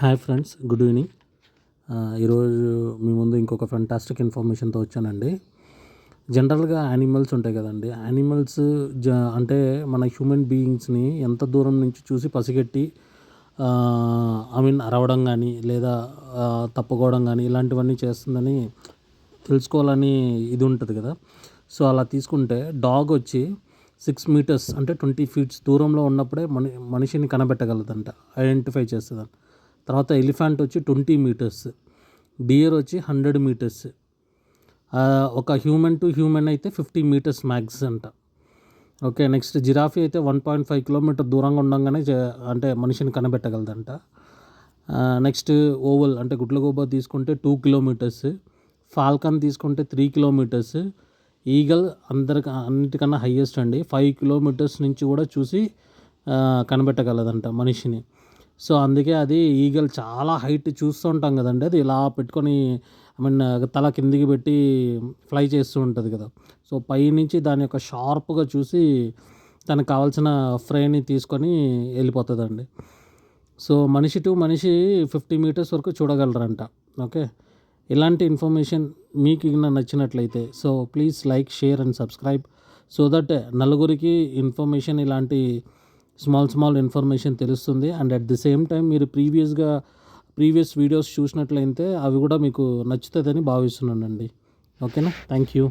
Hi friends, good evening. ఈరోజు మీ ముందు ఇంకొక ఫెంటాస్టిక్ ఇన్ఫర్మేషన్తో వచ్చానండి. జనరల్గా యానిమల్స్ ఉంటాయి కదండి, యానిమల్స్ అంటే మన హ్యూమన్ బీయింగ్స్ని ఎంత దూరం నుంచి చూసి పసిగట్టి అరవడం కానీ లేదా తప్పుకోవడం కానీ ఇలాంటివన్నీ చేస్తుందని తెలుసుకోవాలని ఇది ఉంటుంది కదా. సో అలా తీసుకుంటే డాగ్ వచ్చి 6 మీటర్స్ అంటే 20 ఫీట్స్ దూరంలో ఉన్నప్పుడే మనిషిని కనబెట్టగలదంట, ఐడెంటిఫై చేస్తుందంట. తర్వాత ఎలిఫెంట్ వచ్చి 20 మీటర్స్, డియర్ వచ్చి 100 మీటర్స్, ఒక హ్యూమన్ టు హ్యూమన్ అయితే 50 మీటర్స్ మ్యాక్స్ అంట. ఓకే, నెక్స్ట్ జిరాఫీ అయితే 1.5 కిలోమీటర్ దూరంగా ఉండగానే అంటే మనిషిని కనబెట్టగలదంట. నెక్స్ట్ ఓవల్ అంటే గుడ్లగూబ తీసుకుంటే 2 కిలోమీటర్స్, ఫాల్కన్ తీసుకుంటే 3 కిలోమీటర్స్, ఈగల్ అన్నిటికన్నా హయ్యెస్ట్ అండి, 5 కిలోమీటర్స్ నుంచి కూడా చూసి కనబెట్టగలదంట మనిషిని. సో అందుకే అది ఈగల్ చాలా హైట్ చూస్తూ ఉంటాం కదండి, అది ఇలా పెట్టుకొని తల కిందికి పెట్టి ఫ్లై చేస్తూ ఉంటుంది కదా. సో పైనుంచి దాని యొక్క షార్ప్గా చూసి తనకు కావాల్సిన ఫ్రేని తీసుకొని వెళ్ళిపోతుందండి. సో మనిషి టు మనిషి 50 మీటర్స్ వరకు చూడగలరంట. ఓకే, ఇలాంటి ఇన్ఫర్మేషన్ మీకు నచ్చినట్లయితే so please like, share and subscribe so that నలుగురికి ఇన్ఫర్మేషన్ ఇలాంటి స్మాల్ ఇన్ఫర్మేషన్ తెలుస్తుంది. And at the same time మీరు ప్రీవియస్ వీడియోస్ చూసినట్లయితే అవి కూడా మీకు నచ్చుతుందని భావిస్తున్నానండి. ఓకేనా, థ్యాంక్ యూ.